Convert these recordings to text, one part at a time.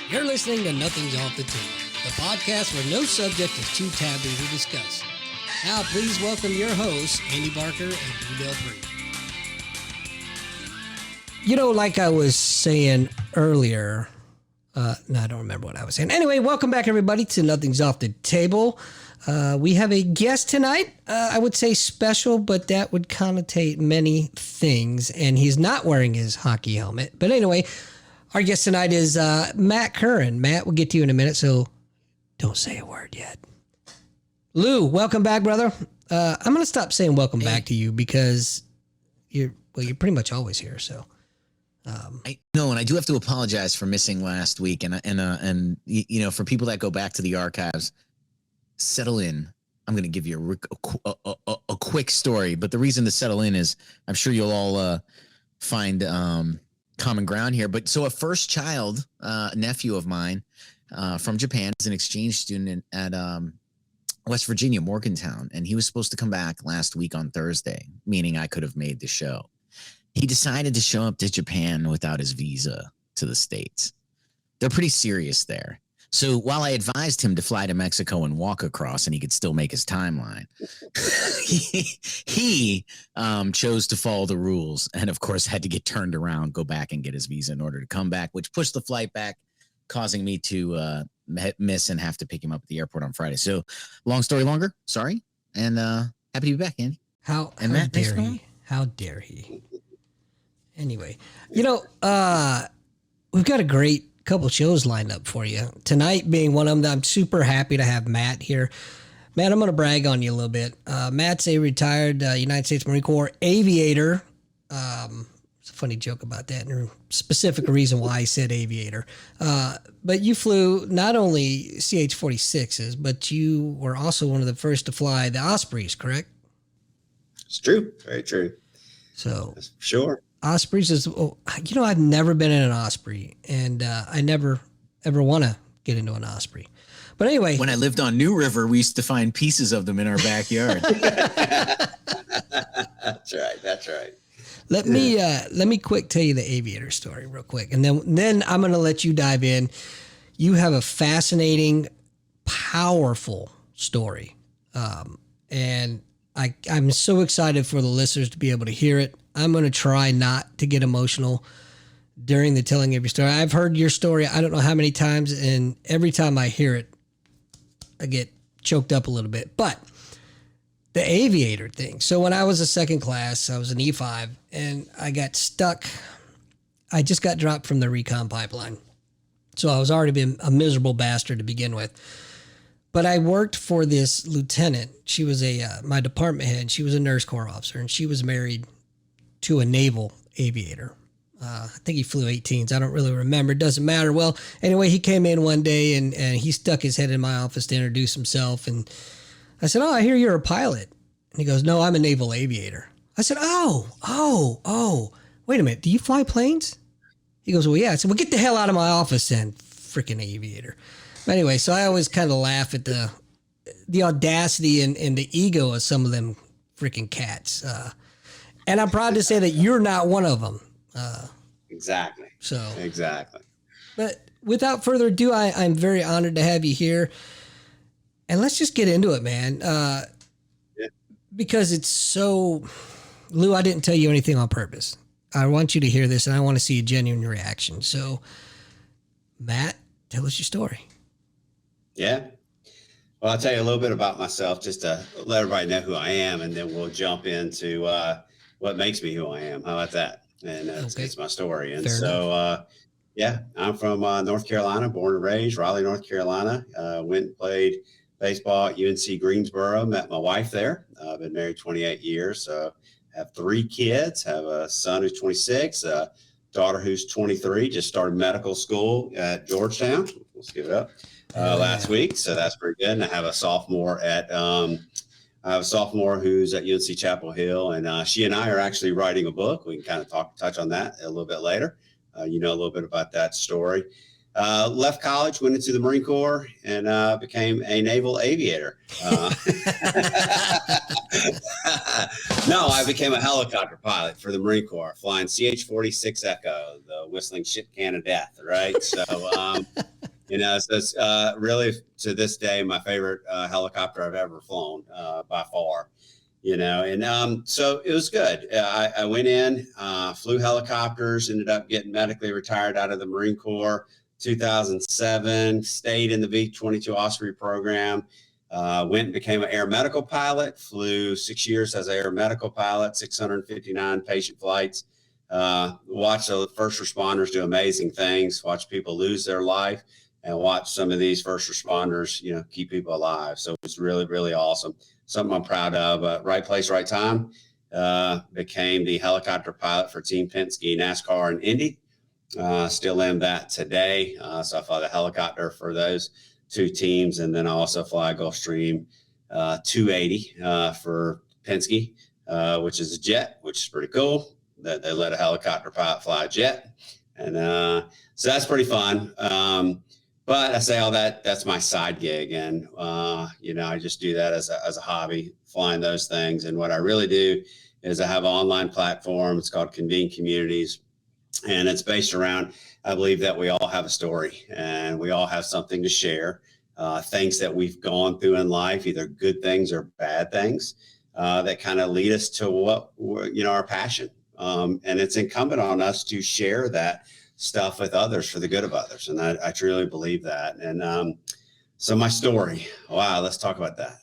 You're listening to Nothing's Off the Table, the podcast where no subject is too taboo to discuss. Now, please welcome your hosts, Andy Barker and Dale Bree. You know, like I was saying earlier, I don't remember what I was saying. Anyway, welcome back, everybody, to Nothing's Off the Table. We have a guest tonight. I would say special, but that would connotate many things, and he's not wearing his hockey helmet. But anyway, our guest tonight is Matt Currin. Matt, we'll get to you in a minute, so don't say a word yet. Lou, welcome back, brother. I'm going to stop saying welcome back to you because you're pretty much always here, so... I know, and I do have to apologize for missing last week, and you know, for people that go back to the archives, settle in. I'm going to give you a quick story, but the reason to settle in is I'm sure you'll all find common ground here. But so a first child, nephew of mine from Japan, is an exchange student at West Virginia, Morgantown, and he was supposed to come back last week on Thursday, meaning I could have made the show. He decided to show up to Japan without his visa to the States. They're pretty serious there. So while I advised him to fly to Mexico and walk across and he could still make his timeline, he chose to follow the rules and, of course, had to get turned around, go back and get his visa in order to come back, which pushed the flight back, causing me to miss and have to pick him up at the airport on Friday. So long story longer, sorry, and happy to be back, Andy. How Matt, dare he? How dare he? Anyway, you know, we've got a great couple shows lined up for you. Tonight being one of them, I'm super happy to have Matt here. Matt, I'm going to brag on you a little bit. Matt's a retired United States Marine Corps aviator. It's a funny joke about that and a specific reason why I said aviator. But you flew not only CH-46s, but you were also one of the first to fly the Ospreys, correct? It's true. Very true. So sure. Ospreys is, I've never been in an Osprey, and I never ever want to get into an Osprey. But anyway, when I lived on New River, we used to find pieces of them in our backyard. That's right. Let me quick tell you the aviator story real quick, and then I'm going to let you dive in. You have a fascinating, powerful story, and I'm so excited for the listeners to be able to hear it. I'm going to try not to get emotional during the telling of your story. I've heard your story I don't know how many times, and every time I hear it, I get choked up a little bit. But the aviator thing. So when I was a second class, I was an E5, and I got stuck. I just got dropped from the recon pipeline. So I was already been a miserable bastard to begin with. But I worked for this lieutenant. She was my department head. She was a nurse corps officer, and she was married to a naval aviator. I think he flew 18s. I don't really remember. It doesn't matter. Well, anyway, he came in one day and he stuck his head in my office to introduce himself. And I said, "Oh, I hear you're a pilot." And he goes, "No, I'm a naval aviator." I said, Oh, wait a minute. Do you fly planes? He goes, "Well, yeah." I said, "Well, get the hell out of my office then, freaking aviator." Anyway, so I always kind of laugh at the audacity and the ego of some of them freaking cats. And I'm proud to say that you're not one of them. Exactly. Exactly. But without further ado, I'm very honored to have you here. And let's just get into it, man. Because it's so... Lou, I didn't tell you anything on purpose. I want you to hear this, and I want to see a genuine reaction. So, Matt, tell us your story. Yeah. Well, I'll tell you a little bit about myself just to let everybody know who I am, and then we'll jump into what makes me who I am. How about that? And it's my story. And fair enough. I'm from North Carolina, born and raised, Raleigh, North Carolina. Went and played baseball at UNC Greensboro, met my wife there. I've been married 28 years. So have 3 kids, have a son who's 26, a daughter who's 23, just started medical school at Georgetown. Let's give it up. Last week. So that's pretty good. And I have a sophomore who's at UNC Chapel Hill, and she and I are actually writing a book. We can kind of touch on that a little bit later. A little bit about that story. Left college, went into the Marine Corps, and became a naval aviator. No, I became a helicopter pilot for the Marine Corps, flying CH-46 Echo, the whistling shit can of death, right? So So it's really to this day my favorite helicopter I've ever flown by far. So it was good. I went in, flew helicopters, ended up getting medically retired out of the Marine Corps 2007, stayed in the V-22 Osprey program, went and became an air medical pilot, flew 6 years as an air medical pilot, 659 patient flights, watched the first responders do amazing things, watch people lose their life, and watch some of these first responders, keep people alive. So it was really, really awesome. Something I'm proud of. Right place, right time. Became the helicopter pilot for Team Penske, NASCAR, and Indy. Still am that today. So I fly the helicopter for those two teams, and then I also fly Gulfstream 280 for Penske, which is a jet, which is pretty cool. That they let a helicopter pilot fly a jet, and so that's pretty fun. But I say all that, that's my side gig. And, I just do that as a hobby, flying those things. And what I really do is I have an online platform. It's called Convene Communities. And it's based around, I believe that we all have a story and we all have something to share, things that we've gone through in life, either good things or bad things, that kind of lead us to what, our passion. And it's incumbent on us to share that stuff with others for the good of others. And I truly believe that. And so my story, wow, let's talk about that,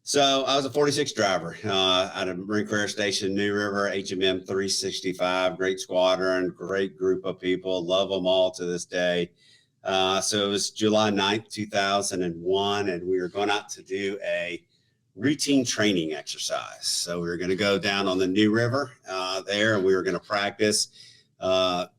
So I was a 46 driver out of Marine Corps Air Station, New River, HMM 365, great squadron, great group of people, love them all to this day. So it was July 9th, 2001, and we were going out to do a routine training exercise. So we were going to go down on the New River there, and we were going to practice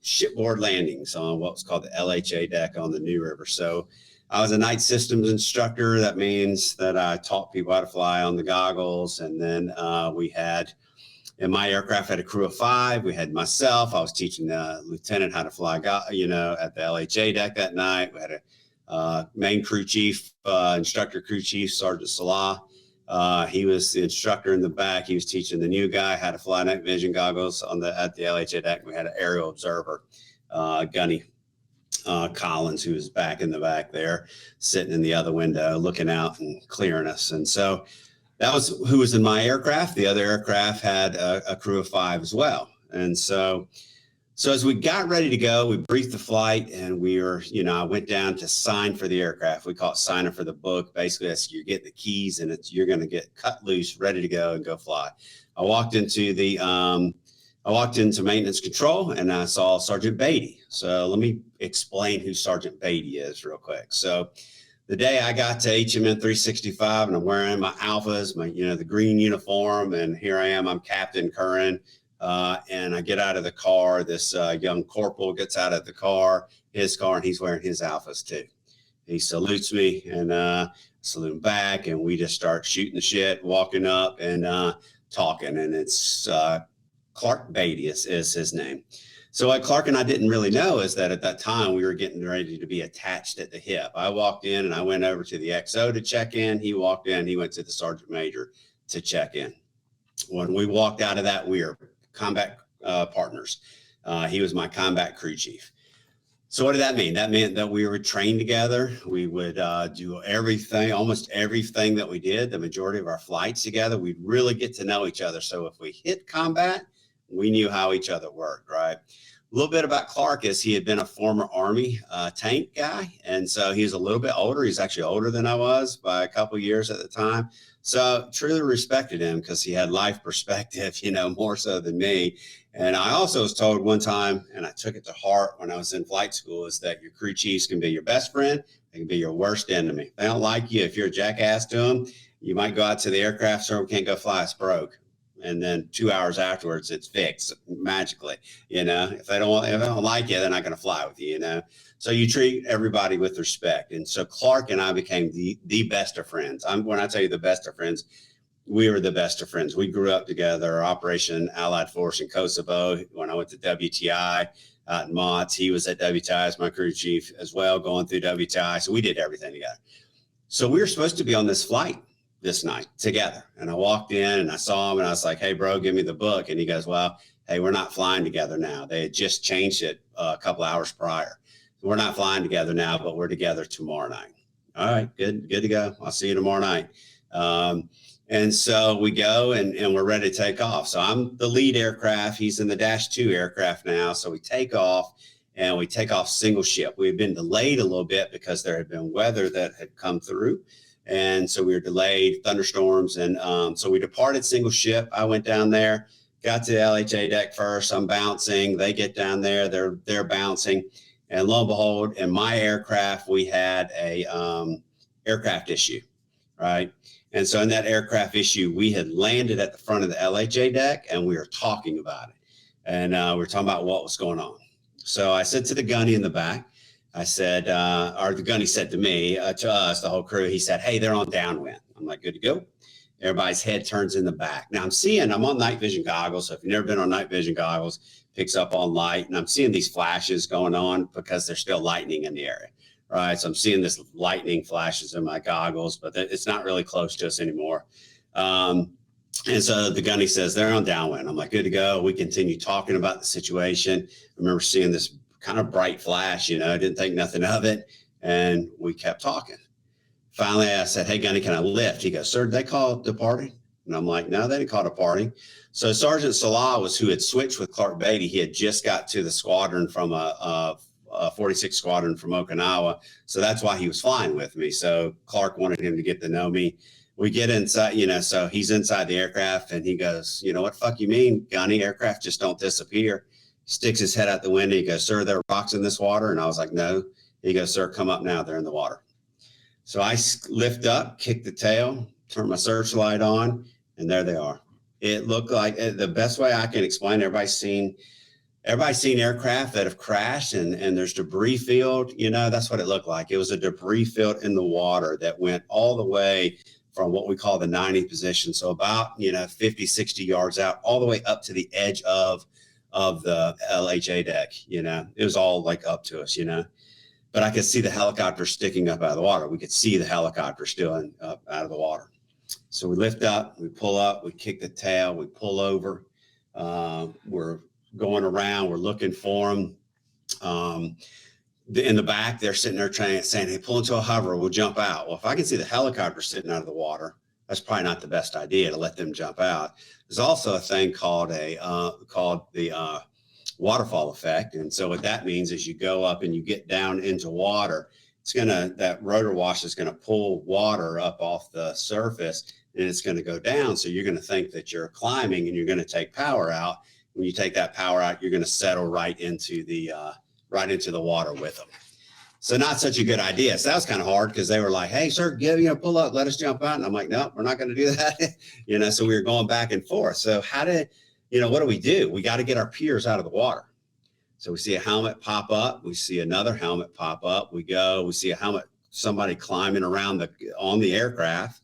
shipboard landings on what was called the LHA deck on the New River. So I was a night systems instructor. That means that I taught people how to fly on the goggles. And then we had, in my aircraft, had a crew of 5. We had myself. I was teaching the lieutenant how to fly, at the LHA deck that night. We had a main crew chief, instructor crew chief, Sergeant Salah. He was the instructor in the back. He was teaching the new guy how to fly night vision goggles at the LHA deck. We had an aerial observer, Gunny Collins, who was back in the back there, sitting in the other window, looking out and clearing us. And so that was who was in my aircraft. The other aircraft had a crew of 5 as well. And so as we got ready to go, we briefed the flight, and we were, I went down to sign for the aircraft. We call it signing for the book. Basically, that's you're getting the keys, and you're going to get cut loose, ready to go and go fly. I walked into maintenance control, and I saw Sergeant Beatty. So let me explain who Sergeant Beatty is real quick. So the day I got to HMN 365, and I'm wearing my alphas, the green uniform, and here I am, I'm Captain Currin. And I get out of the car. This young corporal gets out of his car, and he's wearing his alphas too. He salutes me, and salute him back, and we just start shooting the shit, walking up and talking. And it's Clark Beatty is his name. So what Clark and I didn't really know is that at that time we were getting ready to be attached at the hip. I walked in, and I went over to the XO to check in. He walked in. He went to the sergeant major to check in. When we walked out of that, we were combat partners. He was my combat crew chief. So what did that mean? That meant that we were trained together. We would do everything, almost everything that we did, the majority of our flights together. We'd really get to know each other. So if we hit combat, we knew how each other worked, right? A little bit about Clark is he had been a former Army tank guy. And so he's a little bit older. He's actually older than I was by a couple of years at the time. So truly respected him because he had life perspective, more so than me. And I also was told one time, and I took it to heart when I was in flight school, is that your crew chiefs can be your best friend. They can be your worst enemy. If they don't like you, if you're a jackass to them, you might go out to the aircraft, sir, we can't go fly, it's broke. And then 2 hours afterwards, it's fixed magically. If they don't like you, they're not going to fly with you, So you treat everybody with respect. And so Clark and I became the best of friends. When I tell you the best of friends, we were the best of friends. We grew up together, Operation Allied Force in Kosovo. When I went to WTI out in Motts, he was at WTI as my crew chief as well, going through WTI. So we did everything together. So we were supposed to be on this flight this night together. And I walked in and I saw him and I was like, hey, bro, give me the book. And he goes, well, hey, we're not flying together now. They had just changed it a couple hours prior. We're not flying together now, but we're together tomorrow night. All right, good to go. I'll see you tomorrow night. And so we go and we're ready to take off. So I'm the lead aircraft. He's in the -2 aircraft now. So we take off and we take off single ship. We had been delayed a little bit because there had been weather that had come through. And so we were delayed, thunderstorms. And so we departed single ship. I went down there, got to the LHA deck first. I'm bouncing. They get down there. They're bouncing. And lo and behold, in my aircraft, we had a aircraft issue, right? And so in that aircraft issue, we had landed at the front of the LHA deck and we were talking about it. And we were talking about what was going on. So I said to the gunny in the back, I said, or the gunny said to me, to us, the whole crew, he said, hey, they're on downwind. I'm like, good to go. Everybody's head turns in the back. Now I'm on night vision goggles. So if you've never been on night vision goggles, picks up on light. And I'm seeing these flashes going on because there's still lightning in the area. Right. So I'm seeing this lightning flashes in my goggles, but it's not really close to us anymore. And so the gunny says they're on downwind. I'm like, good to go. We continue talking about the situation. I remember seeing this kind of bright flash, didn't think nothing of it. And we kept talking. Finally, I said, hey, gunny, can I lift? He goes, sir, did they call departing? And I'm like, no, they didn't call departing. So Sergeant Salah was who had switched with Clark Beatty. He had just got to the squadron from a 46 squadron from Okinawa. So that's why he was flying with me. So Clark wanted him to get to know me. We get inside, so he's inside the aircraft and he goes, what the fuck you mean, gunny? Aircraft just don't disappear. He sticks his head out the window. He goes, sir, there are rocks in this water. And I was like, no. He goes, sir, come up now. They're in the water. So I lift up, kick the tail, turn my searchlight on, and there they are. It looked like the best way I can explain, everybody's seen aircraft that have crashed and there's debris field, that's what it looked like. It was a debris field in the water that went all the way from what we call the 90 position. So about, 50, 60 yards out, all the way up to the edge of the LHA deck. It was all like up to us, but I could see the helicopter sticking up out of the water. We could see the helicopter still up out of the water. So we lift up, we pull up, we kick the tail, we pull over. We're going around, we're looking for them. In the back, they're sitting there saying, hey, pull into a hover, we'll jump out. Well, if I can see the helicopter sitting out of the water, that's probably not the best idea to let them jump out. There's also a thing called the waterfall effect. And so what that means is you go up and you get down into water, that rotor wash is going to pull water up off the surface and it's going to go down. So you're going to think that you're climbing and you're going to take power out. When you take that power out, you're going to settle right into the water with them. So not such a good idea. So that was kind of hard because they were like, hey, sir, pull up, let us jump out. And I'm like, no, we're not going to do that. So we were going back and forth. So what do we do? We got to get our peers out of the water. So we see a helmet pop up. We see another helmet pop up. We see a helmet, somebody climbing around on the aircraft.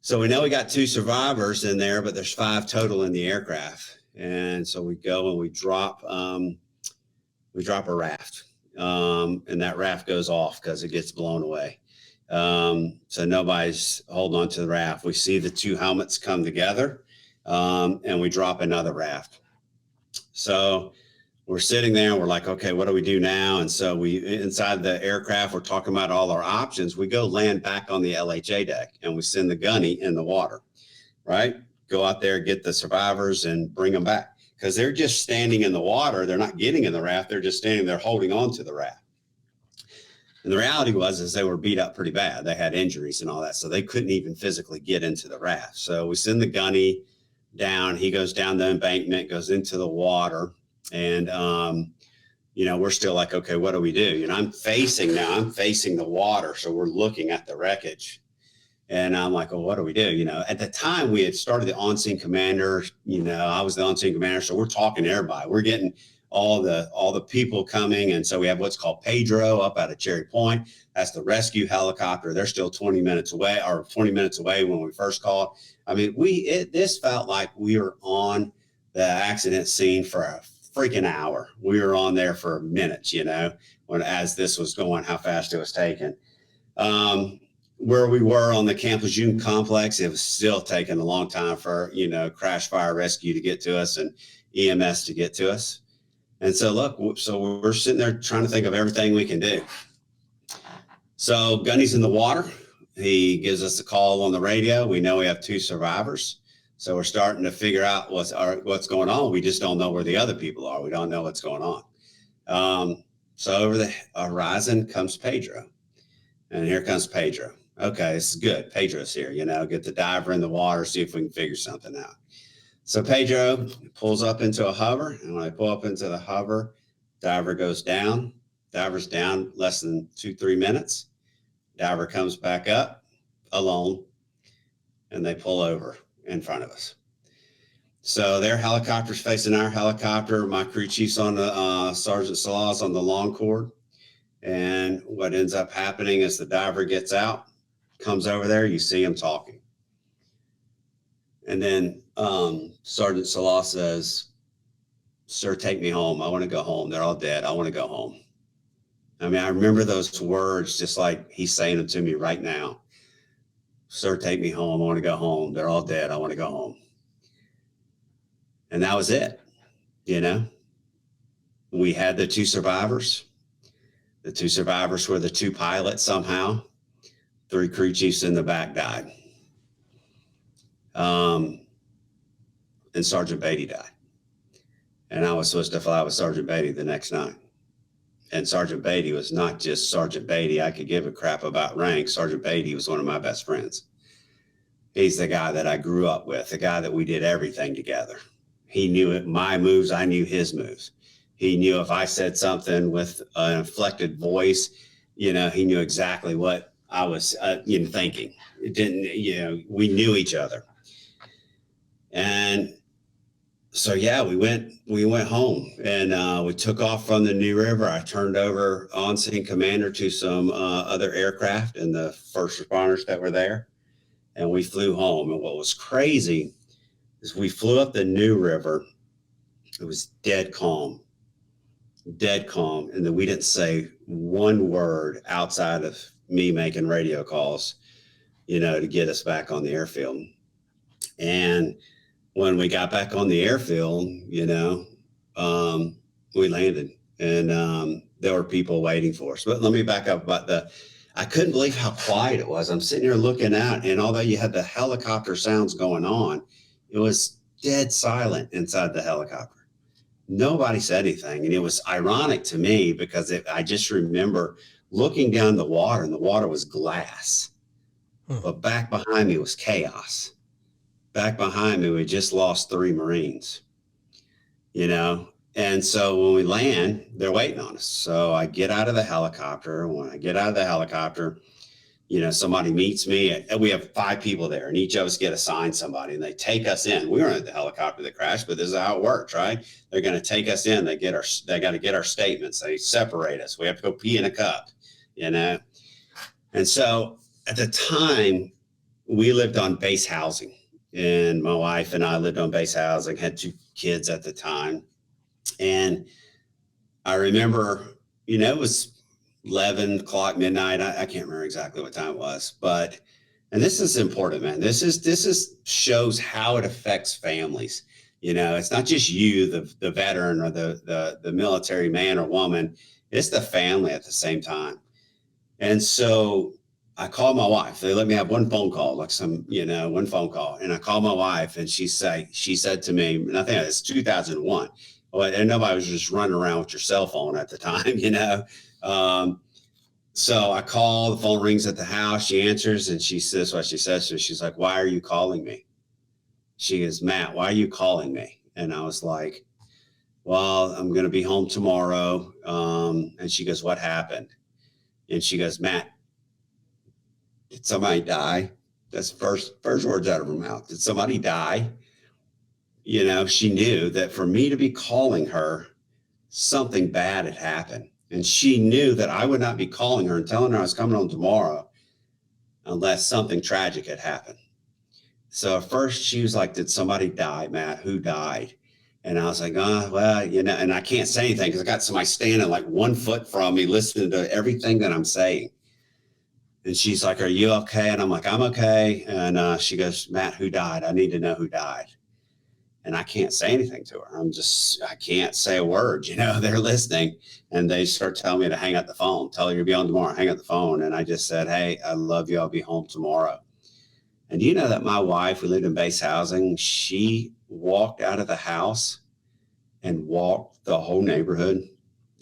So we know we got 2 survivors in there, but there's 5 total in the aircraft. And so we go and we drop a raft. And that raft goes off because it gets blown away. So nobody's holding on to the raft. We see the 2 helmets come together, and we drop another raft. So we're sitting there and we're like, okay, what do we do now? And so inside the aircraft, we're talking about all our options. We go land back on the LHA deck and we send the gunny in the water, right? Go out there, get the survivors and bring them back because they're just standing in the water. They're not getting in the raft. They're just standing there holding on to the raft. And the reality is they were beat up pretty bad. They had injuries and all that. So they couldn't even physically get into the raft. So we send the gunny down. He goes down the embankment, goes into the water. And, we're still like, okay, what do we do? I'm facing the water. So we're looking at the wreckage and I'm like, well, what do we do? At the time we had started the on-scene commander, I was the on-scene commander. So we're talking to everybody. We're getting all the people coming. And so we have what's called Pedro up out of Cherry Point. That's the rescue helicopter. They're still 20 minutes away when we first called. I mean, this felt like we were on the accident scene for a freaking hour. We were on there for minutes, as this was going, how fast it was taking. Where we were on the Camp Lejeune complex, it was still taking a long time for, crash fire rescue to get to us and EMS to get to us. And so look, so we're sitting there trying to think of everything we can do. So Gunny's in the water. He gives us a call on the radio. We know we have 2 survivors. So we're starting to figure out what's going on. We just don't know where the other people are. We don't know what's going on. So over the horizon comes Pedro. And here comes Pedro. Okay, this is good. Pedro's here, get the diver in the water, see if we can figure something out. So Pedro pulls up into a hover. And when I pull up into the hover, diver goes down. Diver's down less than 2-3 minutes. Diver comes back up alone, and they pull over in front of us. So their helicopter's facing our helicopter. My crew chief's on the Sergeant Salah's on the long cord. And what ends up happening is the diver gets out, comes over there. You see him talking. And then Sergeant Salah says, "Sir, take me home. I want to go home. They're all dead. I want to go home." I mean, I remember those words just like he's saying them to me right now. "Sir, take me home. I want to go home. They're all dead. I want to go home." And that was it. We had the 2 survivors. The 2 survivors were the 2 pilots somehow. 3 crew chiefs in the back died. And Sergeant Beatty died. And I was supposed to fly with Sergeant Beatty the next night. And Sergeant Beatty was not just Sergeant Beatty. I could give a crap about rank. Sergeant Beatty was one of my best friends. He's the guy that I grew up with, the guy that we did everything together. He knew my moves. I knew his moves. He knew if I said something with an inflected voice, he knew exactly what I was thinking. It didn't, we knew each other. And so, yeah, we went home, and we took off from the New River. I turned over on-scene commander to some other aircraft and the first responders that were there, and we flew home. And what was crazy is we flew up the New River. It was dead calm. And then we didn't say one word outside of me making radio calls, to get us back on the airfield. And when we got back on the airfield, we landed, and there were people waiting for us. But let me back up about I couldn't believe how quiet it was. I'm sitting here looking out, and although you had the helicopter sounds going on, it was dead silent inside the helicopter. Nobody said anything. And it was ironic to me because I just remember looking down the water, and the water was glass. But back behind me was chaos. Back behind me, we just lost 3 Marines, And so when we land, they're waiting on us. So I get out of the helicopter. When I get out of the helicopter, somebody meets me. We have 5 people there, and each of us get assigned somebody, and they take us in. We weren't at the helicopter that crashed, but this is how it works, right? They're going to take us in. They got to get our statements. They separate us. We have to go pee in a cup, And so at the time, we lived on base housing, and my wife and I lived on base housing, had 2 kids at the time. And I remember, it was 11 o'clock, midnight. I can't remember exactly what time it was, and this is important, man. This is shows how it affects families. It's not just you, the veteran or the military man or woman, it's the family at the same time. And so I called my wife. They let me have one phone call, one phone call. And I called my wife, and she said to me, and I think it's 2001. And nobody was just running around with your cell phone at the time, So I call, the phone rings at the house. She answers, and she says what she says to me. She's like, "Why are you calling me?" She goes, "Matt, why are you calling me?" And I was like, "Well, I'm going to be home tomorrow." And she goes, "What happened?" And she goes, "Matt, did somebody die?" That's first words out of her mouth. Did somebody die? She knew that for me to be calling her, something bad had happened. And she knew that I would not be calling her and telling her I was coming home tomorrow unless something tragic had happened. So at first she was like, "Did somebody die, Matt? Who died?" And I was like, well, and I can't say anything because I got somebody standing like 1 foot from me listening to everything that I'm saying. And she's like, "Are you okay?" And I'm like, "I'm okay." And she goes, "Matt, who died? I need to know who died." and I can't say anything to her. I can't say a word, they're listening, and they start telling me to hang up the phone, tell her you'll be on tomorrow, hang up the phone. And I just said, hey, I love you. I'll be home tomorrow. And you know that my wife, we lived in base housing. She walked out of the house and walked the whole neighborhood,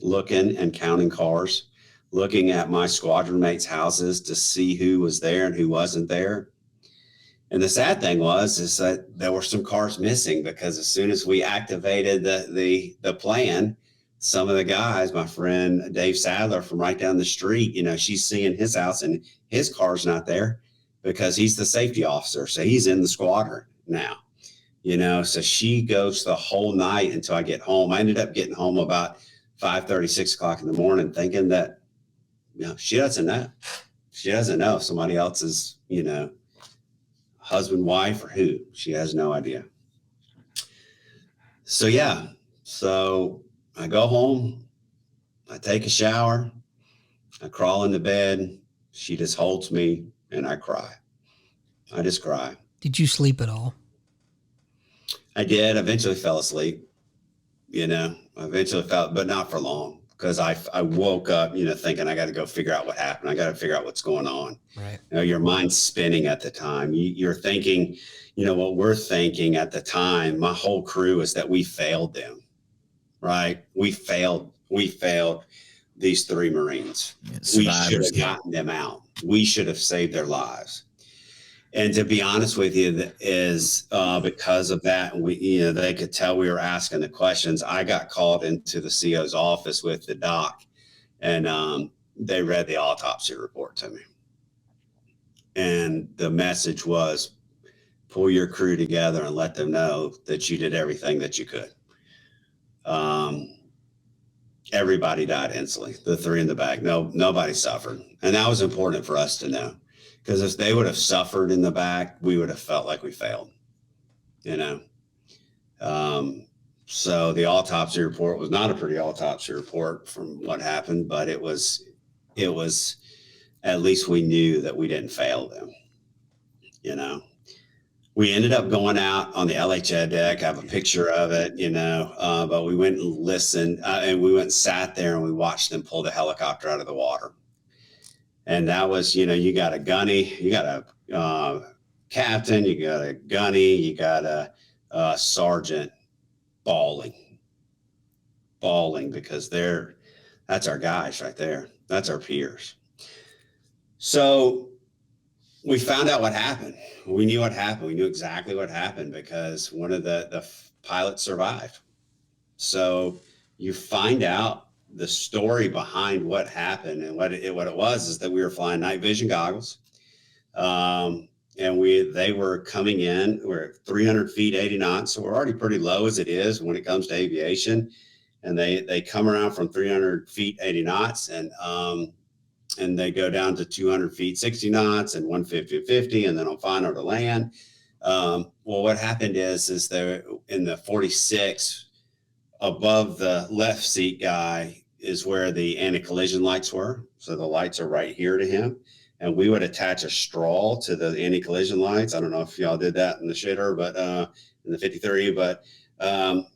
looking and counting cars, looking at my squadron mates' houses to see who was there and who wasn't there. And the sad thing is that there were some cars missing, because as soon as we activated the plan, some of the guys, my friend Dave Sadler from right down the street, she's seeing his house and his car's not there because he's the safety officer. So he's in the squadron now, so she goes the whole night until I get home. I ended up getting home about 5:30, 6 o'clock in the morning, thinking that, she doesn't know. She doesn't know if somebody else is, husband, wife, or who. She has no idea. So I go home, I take a shower, I crawl into bed. She just holds me and I cry. I just cry. Did you sleep at all? I did. Eventually fell asleep. But not for long, because I woke up, thinking I got to go figure out what happened. I got to figure out what's going on. Right. Your mind's spinning at the time. You're thinking, what we're thinking at the time, my whole crew, is that we failed them, right? We failed these 3 Marines. We should have gotten them out. We should have saved their lives. And to be honest with you, is because of that, they could tell we were asking the questions. I got called into the CO's office with the doc, and they read the autopsy report to me. And the message was, pull your crew together and let them know that you did everything that you could. Everybody died instantly. The 3 in the back, nobody suffered. And that was important for us to know. Because if they would have suffered in the back, we would have felt like we failed, So the autopsy report was not a pretty autopsy report from what happened, but it was, at least we knew that we didn't fail them, We ended up going out on the LHA deck. I have a picture of it, but we went and listened, and we went and sat there and we watched them pull the helicopter out of the water. And that was, you got a gunny, you got a captain, you got a gunny, you got a sergeant bawling because that's our guys right there. That's our peers. So we found out what happened. We knew what happened. We knew exactly what happened because one of the pilots survived. So you find out the story behind what happened, and what it was is that we were flying night vision goggles, and they were coming in. We're at 300 feet, 80 knots, so we're already pretty low as it is when it comes to aviation. And they come around from 300 feet, 80 knots, and they go down to 200 feet, 60 knots, and 150 to 50, and then on final to land. Well, what happened is they're in the 46 above the left seat guy is where the anti-collision lights were. So the lights are right here to him. And we would attach a straw to the anti-collision lights. I don't know if y'all did that in the shitter, but in the 53, but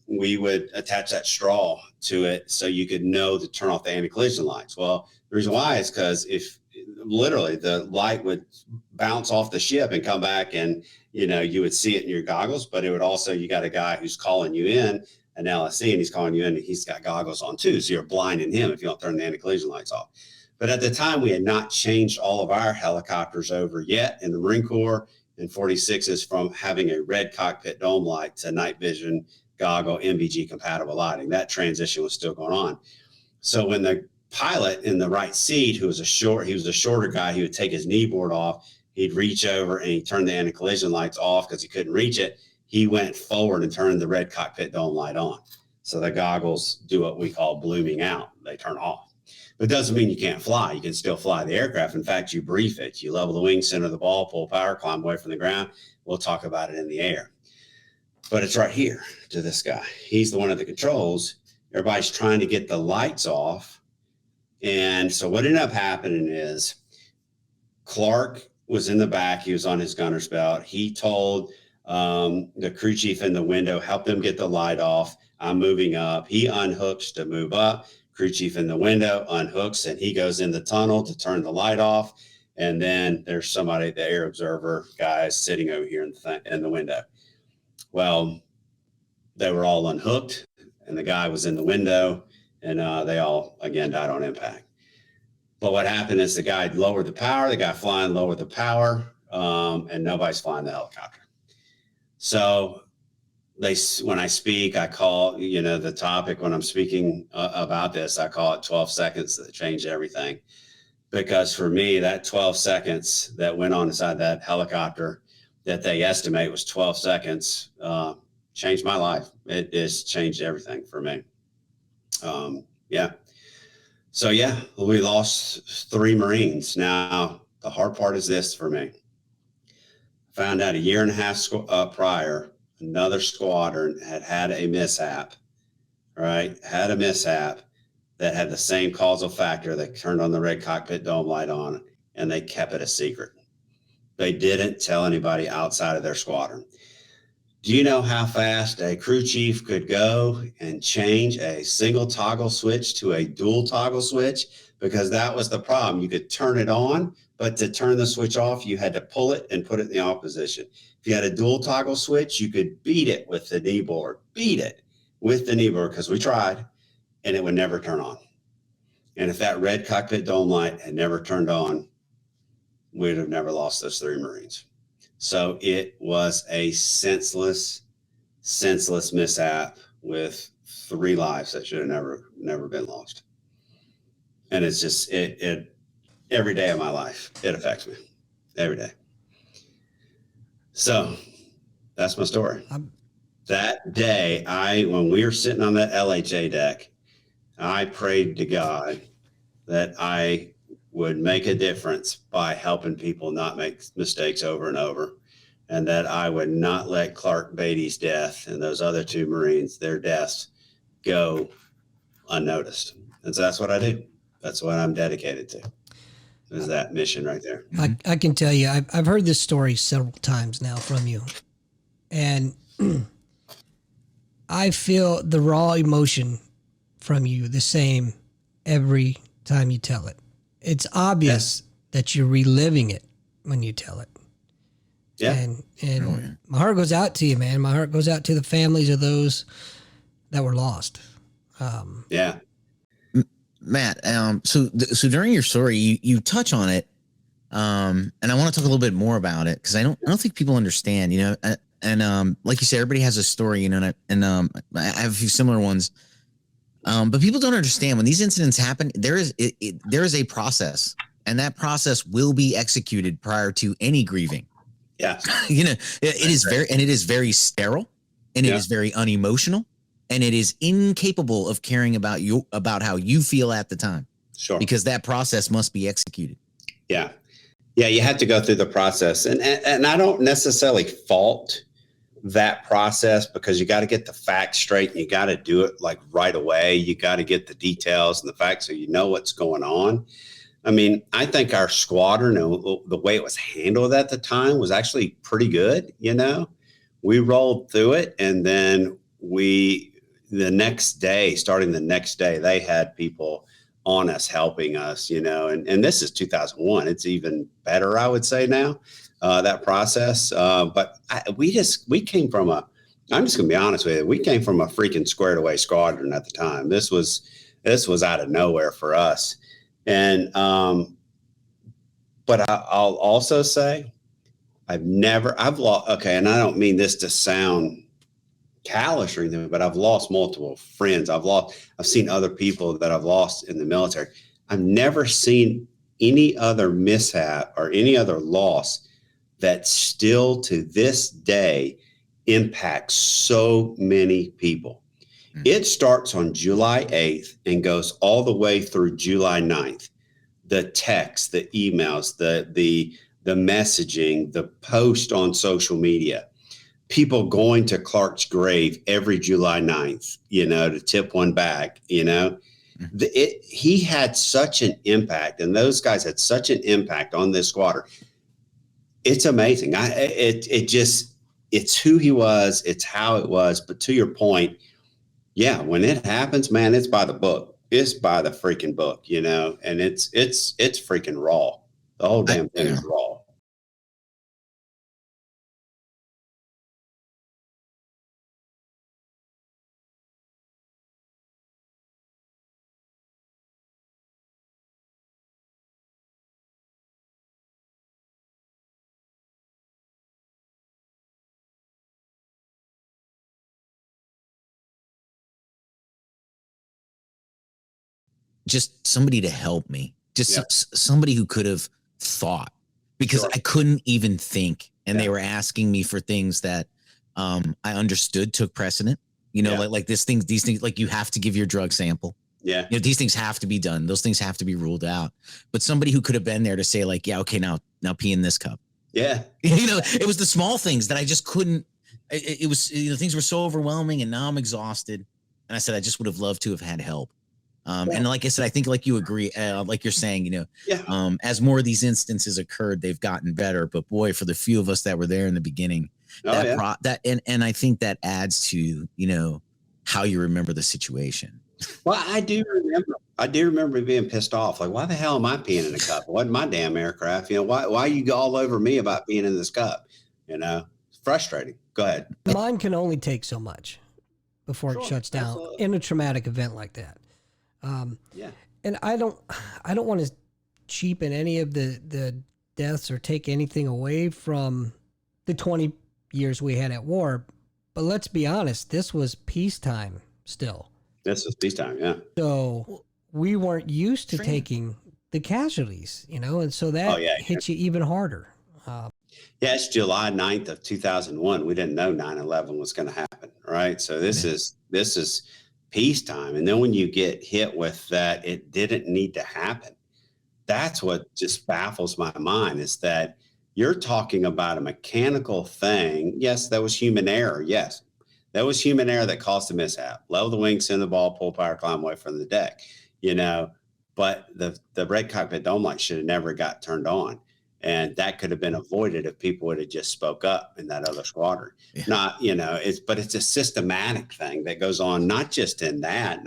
we would attach that straw to it so you could know to turn off the anti-collision lights. Well, the reason why is because if literally the light would bounce off the ship and come back, and you would see it in your goggles, but it would also, you got a guy who's calling you in, an LSC, and he's calling you in, and he's got goggles on too. So you're blinding him if you don't turn the anti-collision lights off. But at the time, we had not changed all of our helicopters over yet in the Marine Corps, and 46s from having a red cockpit dome light to night vision goggle NVG compatible lighting. That transition was still going on. So when the pilot in the right seat, he was a shorter guy, he would take his knee board off, he'd reach over and he'd turn the anti-collision lights off because he couldn't reach it. He went forward and turned the red cockpit dome light on. So the goggles do what we call blooming out. They turn off. But it doesn't mean you can't fly. You can still fly the aircraft. In fact, you brief it. You level the wings, center the ball, pull power, climb away from the ground. We'll talk about it in the air. But it's right here to this guy. He's the one at the controls. Everybody's trying to get the lights off. And so what ended up happening is Clark was in the back. He was on his gunner's belt. He told The crew chief in the window helped him get the light off. I'm moving up. He unhooks to move up. Crew chief in the window unhooks, and he goes in the tunnel to turn the light off. And then there's somebody, the air observer guy, sitting over here in the window. Well, they were all unhooked, and the guy was in the window, and they all, again, died on impact. But what happened is the guy lowered the power, the guy flying lowered the power, and nobody's flying the helicopter. So when I speak, I call, the topic when I'm speaking about this, I call it 12 seconds that changed everything. Because for me, that 12 seconds that went on inside that helicopter that they estimate was 12 seconds changed my life. It has changed everything for me. Yeah. So yeah, we lost 3 Marines. Now, the hard part is this for me. Found out a year and a half prior, another squadron had a mishap, right? Had a mishap that had the same causal factor. They turned on the red cockpit dome light on, and they kept it a secret. They didn't tell anybody outside of their squadron. Do you know how fast a crew chief could go and change a single toggle switch to a dual toggle switch? Because that was the problem. You could turn it on, but to turn the switch off, you had to pull it and put it in the off position. If you had a dual toggle switch, you could beat it with the knee board, because we tried, and it would never turn on. And if that red cockpit dome light had never turned on, we'd have never lost those 3 Marines. So it was a senseless mishap with 3 lives that should have never been lost. And it's just, it every day of my life, it affects me every day. So that's my story. That day, when we were sitting on that LHA deck, I prayed to God that I would make a difference by helping people not make mistakes over and over, and that I would not let Clark Beatty's death and those other 2 Marines, their deaths, go unnoticed. And so that's what I do. That's what I'm dedicated to, is that mission right there. I can tell you, I've heard this story several times now from you, and I feel the raw emotion from you the same every time you tell it. It's obvious that you're reliving it when you tell it. Yeah. And my heart goes out to you, man. My heart goes out to the families of those that were lost. Yeah. Matt, so during your story, you touch on it, and I want to talk a little bit more about it, because I don't think people understand, and like you said, everybody has a story, and I have a few similar ones, but people don't understand when these incidents happen. There is a process, and that process will be executed prior to any grieving. Yeah, it is very sterile, and it is very unemotional. And it is incapable of caring about how you feel at the time. Sure. Because that process must be executed. Yeah. Yeah, you have to go through the process. And I don't necessarily fault that process, because you got to get the facts straight, and you got to do it like right away. You got to get the details and the facts so you know what's going on. I mean, I think our squadron, the way it was handled at the time, was actually pretty good. We rolled through it, and then starting the next day, they had people on us helping us, and this is 2001. It's even better, I would say now, that process. But we came from I'm just gonna be honest with you. We came from a freaking squared away squadron at the time. This was out of nowhere for us. And, but I'll also say I've lost, okay. And I don't mean this to sound callous or anything, but I've lost multiple friends. I've seen other people that I've lost in the military. I've never seen any other mishap or any other loss that still to this day impacts so many people. Mm-hmm. It starts on July 8th and goes all the way through July 9th. The texts, the emails, the messaging, the post on social media. People going to Clark's grave every July 9th, to tip one back, he had such an impact, and those guys had such an impact on this squadron. It's amazing. it's who he was, it's how it was. But to your point, yeah, when it happens, man, it's by the book. It's by the freaking book, you know, and it's freaking raw. The whole damn thing is raw. Just somebody to help me, just somebody who could have thought, because I couldn't even think. And they were asking me for things that I understood took precedent, you know, like these things, like you have to give your drug sample. Yeah. You know, these things have to be done. Those things have to be ruled out. But somebody who could have been there to say like, yeah, okay, now pee in this cup. Yeah. You know, it was the small things that I just couldn't, it was, you know, things were so overwhelming, and now I'm exhausted. And I said, I just would have loved to have had help. And like I said, I think like you agree, like you're saying, you know, as more of these instances occurred, they've gotten better. But boy, for the few of us that were there in the beginning, and I think that adds to, you know, how you remember the situation. Well, I do remember being pissed off. Like, why the hell am I peeing in a cup? It wasn't my damn aircraft. You know, why you all over me about peeing in this cup? You know, it's frustrating. Go ahead. Mine can only take so much before it shuts down in a traumatic event like that. And I don't want to cheapen any of the deaths or take anything away from the 20 years we had at war. But let's be honest, this was peacetime still. This was peacetime, yeah. So we weren't used to taking the casualties, you know, and so that hits you even harder. It's July 9th of 2001. We didn't know 9/11 was going to happen, right? So this is peacetime. And then when you get hit with that, it didn't need to happen. That's what just baffles my mind, is that you're talking about a mechanical thing. Yes, that was human error. Yes, that was human error that caused the mishap. Level the wing, send the ball, pull power, climb away from the deck, you know, but the red cockpit dome light should have never got turned on. And that could have been avoided if people would have just spoke up in that other squadron. Not, you know, but it's a systematic thing that goes on, not just in that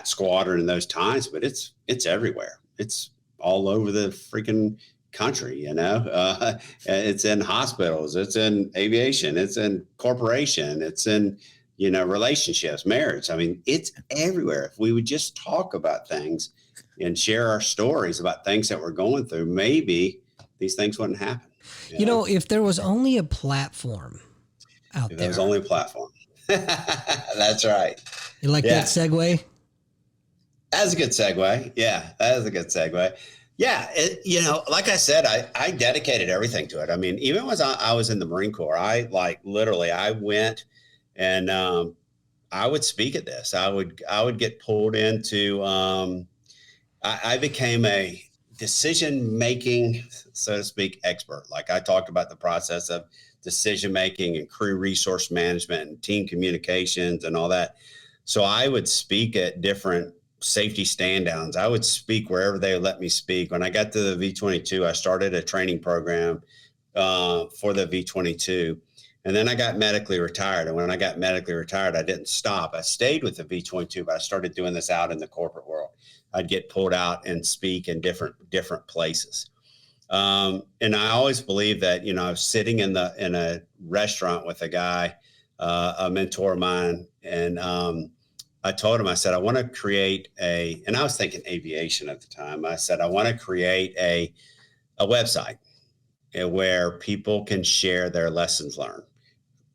squadron in those times, but it's everywhere. It's all over the freaking country, you know. It's in hospitals, it's in aviation, it's in corporation, it's in, you know, relationships, marriage. I mean, it's everywhere. If we would just talk about things and share our stories about things that we're going through, maybe these things wouldn't happen. You know, if there was only a platform out there. There was only a platform. That's right. You like that segue? That's a good segue. Yeah, that is a good segue. Yeah, you know, like I said, I dedicated everything to it. I mean, even when I was in the Marine Corps, I went and I would speak at this. I would get pulled into. I became a decision-making, so to speak, expert. Like, I talked about the process of decision-making and crew resource management and team communications and all that. So I would speak at different safety stand downs. I would speak wherever they would let me speak. When I got to the V-22, I started a training program for the V-22. And then I got medically retired. And when I got medically retired, I didn't stop. I stayed with the V-22, but I started doing this out in the corporate world. I'd get pulled out and speak in different places. And I always believed that, you know, I was sitting in a restaurant with a guy, a mentor of mine. And I told him, I said, I want to create and I was thinking aviation at the time. I said, I want to create a website where people can share their lessons learned,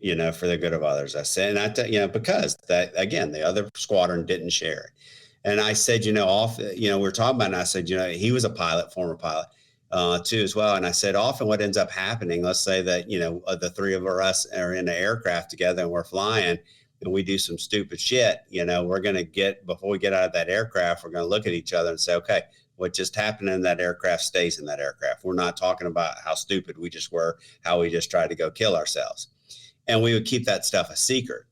you know, for the good of others. I said, and you know, because that, again, the other squadron didn't share it. And I said, you know, we're talking about, and I said, you know, he was a pilot, former pilot too, as well. And I said, often what ends up happening, let's say that, you know, the three of us are in an aircraft together and we're flying and we do some stupid shit, you know, we're going to before we get out of that aircraft, we're going to look at each other and say, okay, what just happened in that aircraft stays in that aircraft. We're not talking about how stupid we just were, how we just tried to go kill ourselves. And we would keep that stuff a secret.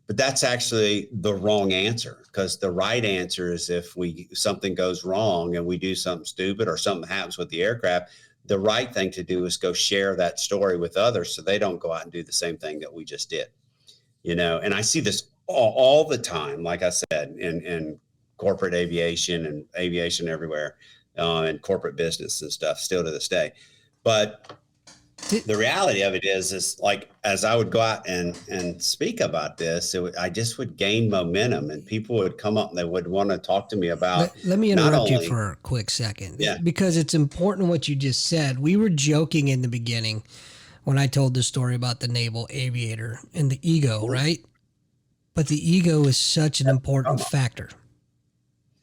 But that's actually the wrong answer, because the right answer is if something goes wrong and we do something stupid or something happens with the aircraft, the right thing to do is go share that story with others so they don't go out and do the same thing that we just did. And I see this all the time, like I said, in corporate aviation and aviation everywhere, and corporate business and stuff still to this day. But the reality of it is like, as I would go out and speak about this, I just would gain momentum, and people would come up and they would want to talk to me about. Let me interrupt you for a quick second. Yeah. Because it's important what you just said. We were joking in the beginning when I told the story about the naval aviator and the ego, right? But the ego is such an important factor.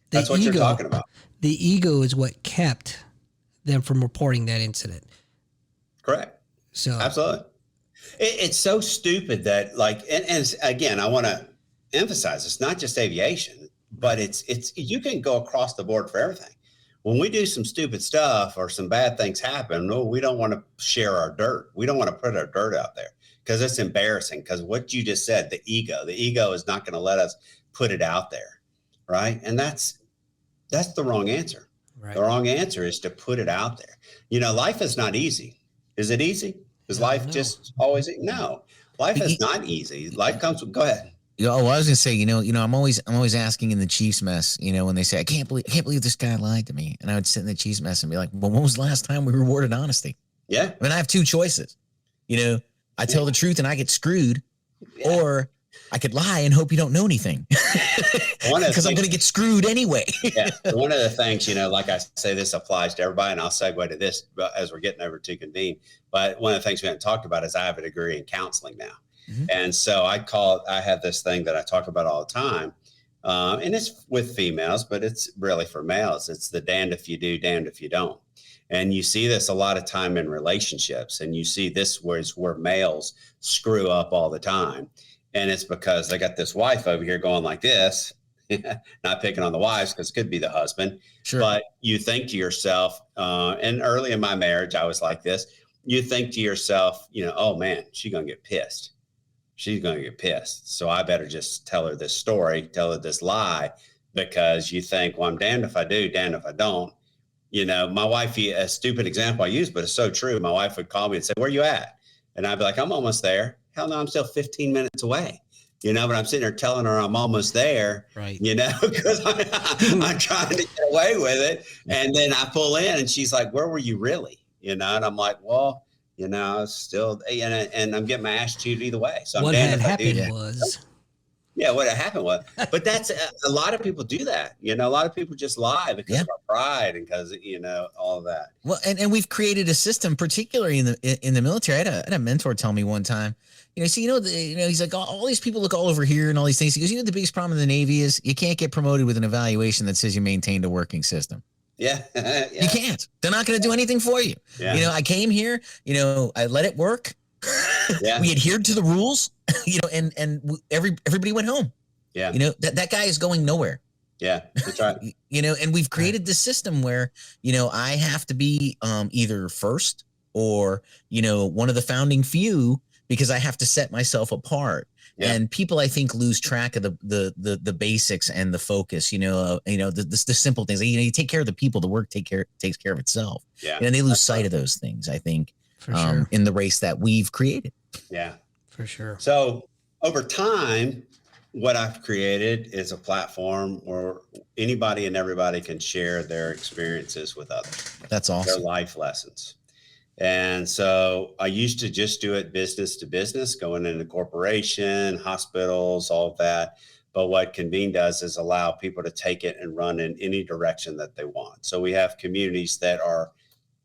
That's what you're talking about. The ego is what kept them from reporting that incident. Correct. So absolutely. It's so stupid that, like, and again, I want to emphasize, it's not just aviation, but it's you can go across the board for everything. When we do some stupid stuff or some bad things happen, no, we don't want to share our dirt. We don't want to put our dirt out there because it's embarrassing. Because what you just said, the ego is not going to let us put it out there, right? And that's the wrong answer. Right. The wrong answer is to put it out there. Life is not easy. Is it easy? Is life just always? No, life is not easy. Life comes with, go ahead. I was gonna say, I'm always asking in the Chiefs mess, when they say, I can't believe this guy lied to me. And I would sit in the Chiefs mess and be like, well, when was the last time we rewarded honesty? Yeah. I mean, I have two choices. I tell the truth and I get screwed, or I could lie and hope you don't know anything because I'm going to get screwed anyway. Yeah. One of the things, like I say, this applies to everybody, and I'll segue to this as we're getting over to Convene. But one of the things we haven't talked about is I have a degree in counseling now. Mm-hmm. And so I have this thing that I talk about all the time. And it's with females, but it's really for males. It's the damned if you do, damned if you don't. And you see this a lot of time in relationships. And you see this where males screw up all the time. And it's because they got this wife over here going like this, not picking on the wives because it could be the husband. Sure. But you think to yourself, and early in my marriage, I was like this. You think to yourself, oh man, she's going to get pissed. She's going to get pissed. So I better just tell her this story, tell her this lie, because you think, well, I'm damned if I do, damned if I don't. My wife, a stupid example I use, but it's so true. My wife would call me and say, where you at? And I'd be like, I'm almost there. Hell no, I'm still 15 minutes away, but I'm sitting there telling her I'm almost there, right? Because I'm trying to get away with it. And then I pull in and she's like, where were you really? And I'm like, well, still, and I'm getting my ass chewed either way. So what had happened was. Yeah, what had happened was, but that's a lot of people do that. A lot of people just lie because of our pride and because all of that. Well, and we've created a system, particularly in the military. I had a mentor tell me one time, he's like, all these people look all over here and all these things. He goes, the biggest problem in the Navy is you can't get promoted with an evaluation that says you maintained a working system. Yeah. You can't. They're not going to do anything for you. Yeah. I came here, I let it work. Yeah. We adhered to the rules, and everybody went home. Yeah. That guy is going nowhere. Yeah, that's right. And we've created this system where, I have to be either first or, one of the founding few because I have to set myself apart. Yeah. And people, I think, lose track of the basics and the focus, the simple things. You take care of the people, the work takes care of itself. Yeah. And they lose sight of those things, I think, for sure, in the race that we've created. Yeah, for sure. So over time, what I've created is a platform where anybody and everybody can share their experiences with others. That's awesome. Their life lessons. And so I used to just do it business to business, going into corporation, hospitals, all of that. But what Convene does is allow people to take it and run in any direction that they want. So we have communities that are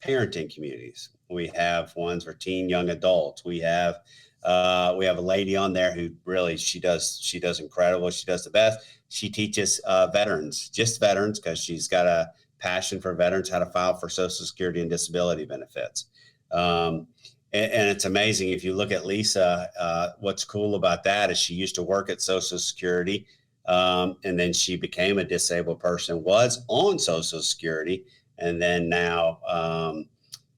parenting communities. We have ones for teen young adults. We have a lady on there who really, she does incredible. She does the best. She teaches veterans, just veterans, because she's got a passion for veterans, how to file for Social Security and disability benefits. And it's amazing. If you look at Lisa, what's cool about that is she used to work at Social Security. And then she became a disabled person, was on Social Security. And then now,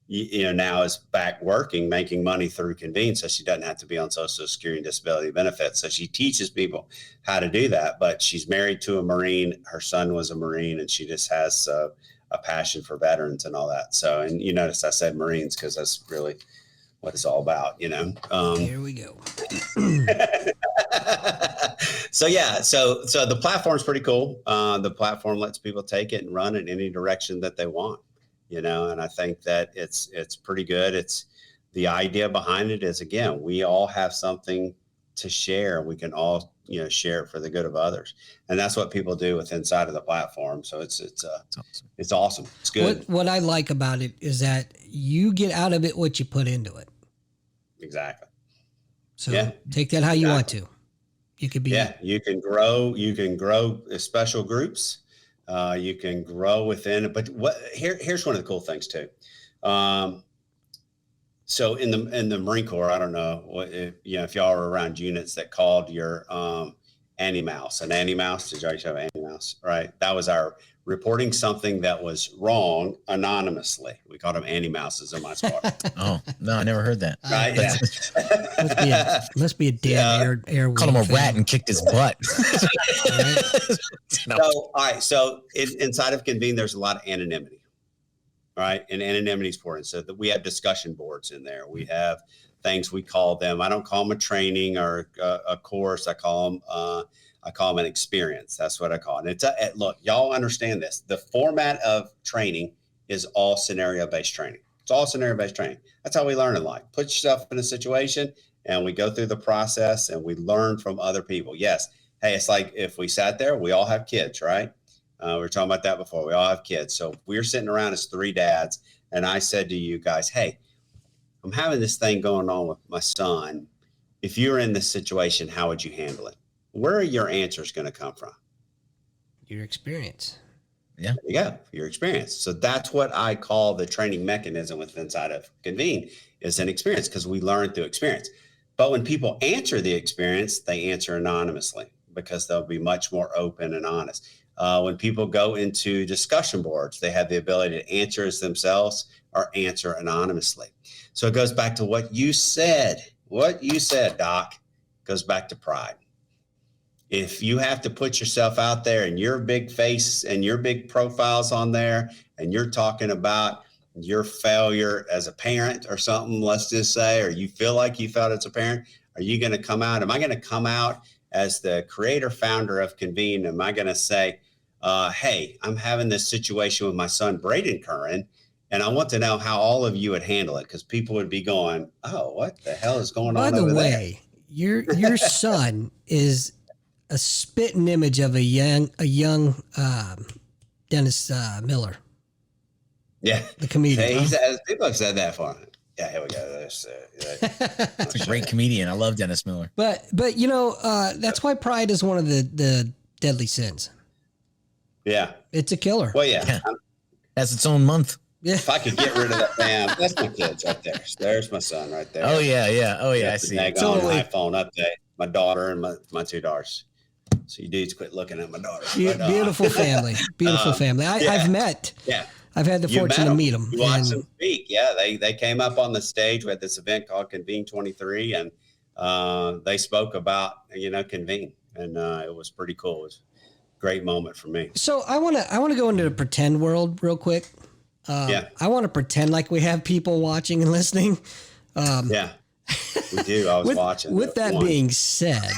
now is back working, making money through Convene. So she doesn't have to be on Social Security and disability benefits. So she teaches people how to do that, but she's married to a Marine. Her son was a Marine, and she just has a passion for veterans and all that. So, and you notice I said Marines because that's really what it's all about, Here we go. So the platform's pretty cool. The platform lets people take it and run it in any direction that they want, and I think that it's pretty good. It's the idea behind it is, again, we all have something to share. We can all, share it for the good of others. And that's what people do with inside of the platform. So it's awesome. It's good. What I like about it is that you get out of it what you put into it. Exactly. So take that how you want to. You could be. You can grow special groups. You can grow within it. But here's one of the cool things too. So in the Marine Corps, I don't know if y'all are around units that called your anti-mouse. An anti-mouse, did y'all have an anti-mouse? Right. That was our reporting something that was wrong anonymously. We called them anti-mouses in my squad. Oh, no, I never heard that. Right. Must be a dead air. Called him a rat and kicked his butt. So, all right. So inside of Convene, there's a lot of anonymity. Right. And anonymity is important. So that we have discussion boards in there. We have things, we call them, I don't call them a training or a course. I call them an experience. That's what I call it. And look, y'all understand this. The format of training is all scenario-based training. It's all scenario-based training. That's how we learn in life. Put yourself in a situation and we go through the process and we learn from other people. Yes. Hey, it's like if we sat there, we all have kids, right? We were talking about that before. We all have kids. So we're sitting around as three dads. And I said to you guys, hey, I'm having this thing going on with my son. If you're in this situation, how would you handle it? Where are your answers going to come from? Your experience. Yeah. There you go. Your experience. So that's what I call the training mechanism within inside of Convene is an experience because we learn through experience. But when people answer the experience, they answer anonymously because they'll be much more open and honest. When people go into discussion boards, they have the ability to answer as themselves or answer anonymously. So it goes back to what you said. What you said, Doc, goes back to pride. If you have to put yourself out there and your big face and your big profiles on there, and you're talking about your failure as a parent or something, let's just say, or you feel like you felt as a parent, are you going to come out? Am I going to come out as the creator founder of Convene? Am I going to say, hey, I'm having this situation with my son, Braden Currin, and I want to know how all of you would handle it, because people would be going, oh, what the hell is going on over there? By the way, your son is a spitting image of a young Dennis Miller. Yeah. The comedian. People have said that for him. Yeah, here we go. That's a great comedian. I love Dennis Miller. But that's why pride is one of the deadly sins. Yeah. It's a killer. Well, yeah. That's its own month. Yeah. If I could get rid of that, that's my kids right there. There's my son right there. Oh, yeah. Oh, yeah. I see. Totally. iPhone update. My daughter and my two daughters. So you dudes quit looking at my daughter. Beautiful family. Beautiful family. I've met. Yeah. I've had the fortune to meet them. You watched them speak. Yeah. They came up on the stage. We had this event called Convene 23, and they spoke about, Convene. And it was pretty cool. It was a great moment for me. So I want to go into the pretend world real quick. I want to pretend like we have people watching and listening. Yeah, we do. I was watching. With that being said,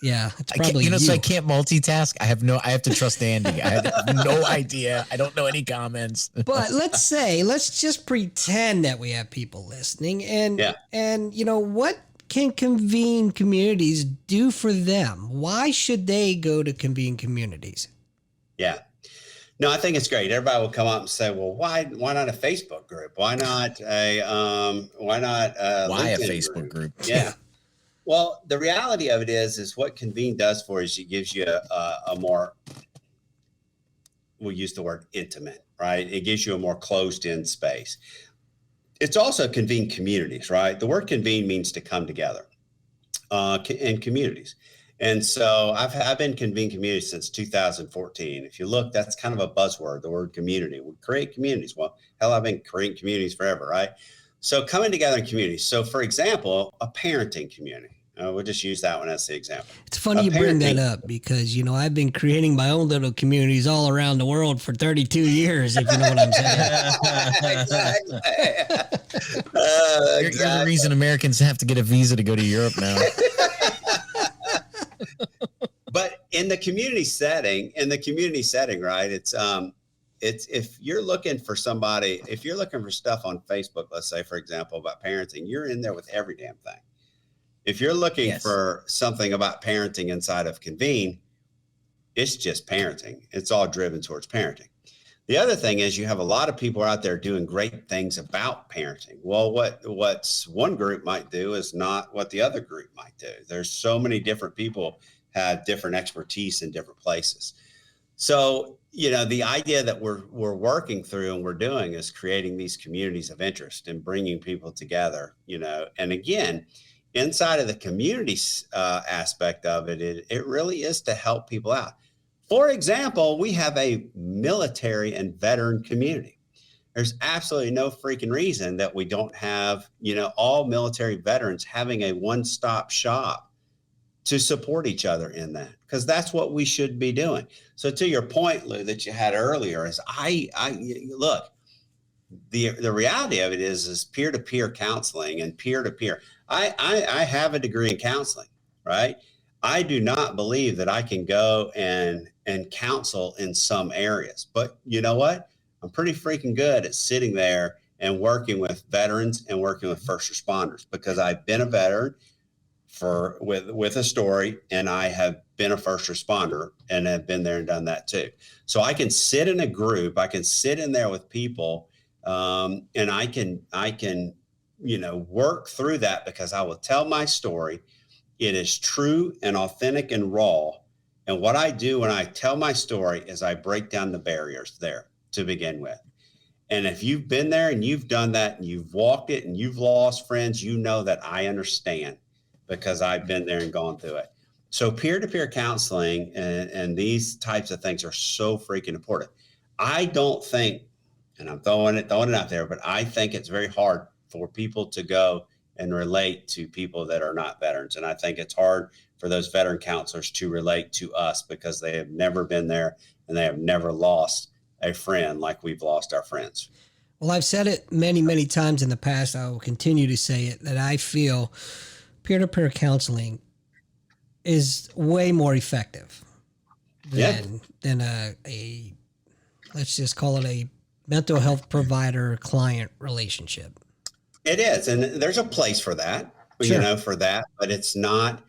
yeah, it's probably so I can't multitask. I have to trust Andy. I have no idea. I don't know any comments. But let's just pretend that we have people listening, and what can Convene Communities do for them? Why should they go to Convene Communities? Yeah. No, I think it's great. Everybody will come up and say, "Well, why not a Facebook group? Why not a Facebook group?" Yeah. Well, the reality of it is what Convene does for you is it gives you a more, we'll use the word intimate, right? It gives you a more closed-in space. It's also Convene communities, right? The word convene means to come together in communities. And so I've been Convene communities since 2014. If you look, that's kind of a buzzword, the word community. We create communities. Well, hell, I've been creating communities forever, right? So coming together in communities. So for example, a parenting community. We'll just use that one as the example. It's funny you bring that up because, I've been creating my own little communities all around the world for 32 years, if you know what I'm saying. Exactly. You're the reason Americans have to get a visa to go to Europe now. But in the community setting, right? It's if you're looking for somebody, if you're looking for stuff on Facebook, let's say, for example, about parenting, you're in there with every damn thing. If you're looking for something about parenting inside of Convene, it's just parenting. It's all driven towards parenting. The other thing is you have a lot of people out there doing great things about parenting. Well, what's one group might do is not what the other group might do. There's so many different people have different expertise in different places. So, the idea that we're working through and we're doing is creating these communities of interest and bringing people together, and again, inside of the community aspect of it, it really is to help people out. For example, we have a military and veteran community. There's absolutely no freaking reason that we don't have, all military veterans having a one-stop shop to support each other in that, because that's what we should be doing. So to your point, Lou, that you had earlier is I look, the reality of it is peer-to-peer counseling and peer-to-peer. I have a degree in counseling, right? I do not believe that I can go and counsel in some areas, but you know what? I'm pretty freaking good at sitting there and working with veterans and working with first responders, because I've been a veteran with a story, and I have been a first responder and have been there and done that too. So I can sit in a group, I can sit in there with people, and I can work through that, because I will tell my story. It is true and authentic and raw. And what I do when I tell my story is I break down the barriers there to begin with. And if you've been there and you've done that and you've walked it and you've lost friends, you know that I understand, because I've been there and gone through it. So peer-to-peer counseling and these types of things are so freaking important. I don't think, and I'm throwing it out there, but I think it's very hard for people to go and relate to people that are not veterans. And I think it's hard for those veteran counselors to relate to us, because they have never been there and they have never lost a friend like we've lost our friends. Well, I've said it many, many times in the past. I will continue to say it, that I feel peer-to-peer counseling is way more effective than a let's just call it a mental health provider client relationship. It is. And there's a place for that, but it's not,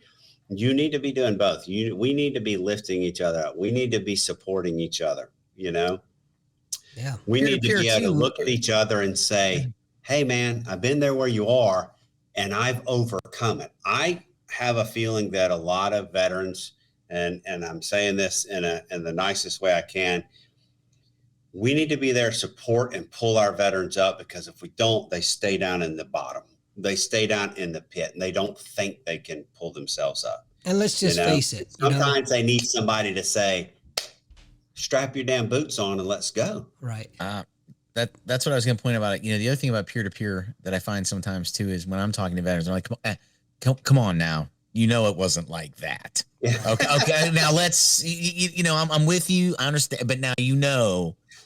you need to be doing both. We need to be lifting each other up. We need to be supporting each other, Yeah. We need to be able to look at each other and say, hey man, I've been there where you are and I've overcome it. I have a feeling that a lot of veterans, and I'm saying this in the nicest way I can, we need to be there to support and pull our veterans up, because if we don't, they stay down in the bottom. They stay down in the pit and they don't think they can pull themselves up. And let's just face it. Sometimes they need somebody to say, strap your damn boots on and let's go. Right. That's what I was going to point about it. The other thing about peer-to-peer that I find sometimes too is when I'm talking to veterans, I'm like, come on now. It wasn't like that. Yeah. Okay. Now let's, I'm with you. I understand. But now,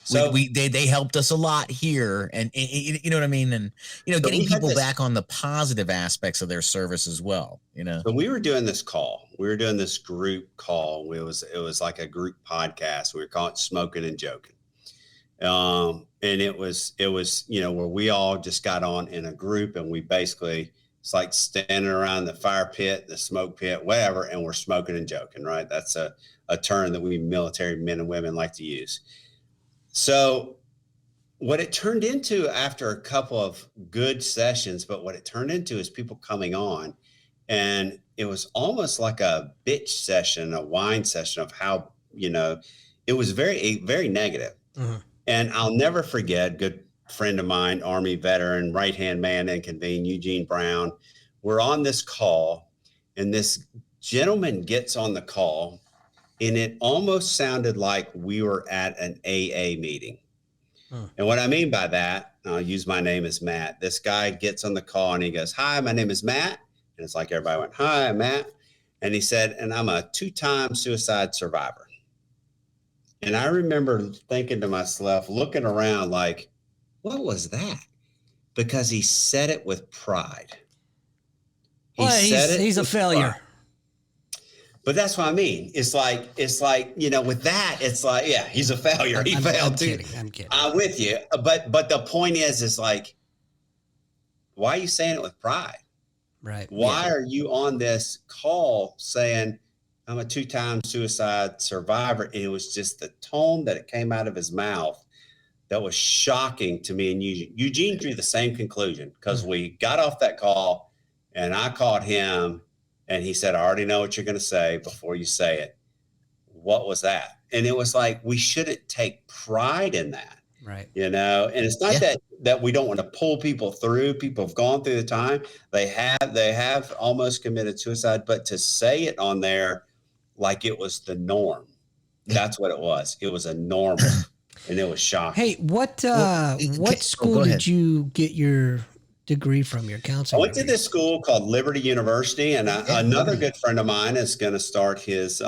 so they helped us a lot here, and you know what I mean? And, getting people back on the positive aspects of their service as well, So we were doing this call. We were doing this group call. It was like a group podcast. We were calling it Smoking and Joking. And it was, where we all just got on in a group, and we basically, it's like standing around the fire pit, the smoke pit, whatever, and we're smoking and joking, right? That's a term that we military men and women like to use. So what it turned into after a couple of good sessions, but what it turned into is people coming on, and it was almost like a bitch session, a whine session of how, it was very, very negative. Mm-hmm. And I'll never forget, good friend of mine, Army veteran, right-hand man in Convene, Eugene Brown. We're on this call, and this gentleman gets on the call, and it almost sounded like we were at an AA meeting. And what I mean by that, I'll use my name as Matt. This guy gets on the call and he goes, hi, my name is Matt, And it's like everybody went, "Hi, I'm Matt." And he said, "And I'm a 2-time suicide survivor." And I remember thinking to myself, looking around like, what was that? Because he said it with pride. He Well, said it he's a with failure. pride. But that's what I mean. It's like, with that, it's like, yeah, he's a failure. He failed too. I'm kidding. I'm with you. But the point is like, why are you saying it with pride? Right. Why are you on this call saying, I'm a 2-time suicide survivor? And it was just the tone that it came out of his mouth that was shocking to me and Eugene. Eugene drew the same conclusion because we got off that call and I called him and he said, "I already know what you're going to say before you say it." What was that? And it was like, we shouldn't take pride in that. Right. And it's not that we don't want to pull people through. People have gone through the time. They have almost committed suicide, but to say it on there like it was the norm, that's what it was. It was a normal. And it was shocking. Hey, what school go did ahead. you get your degree from, your I counseling went to degree? this school called Liberty University, and another good friend of mine is going to start his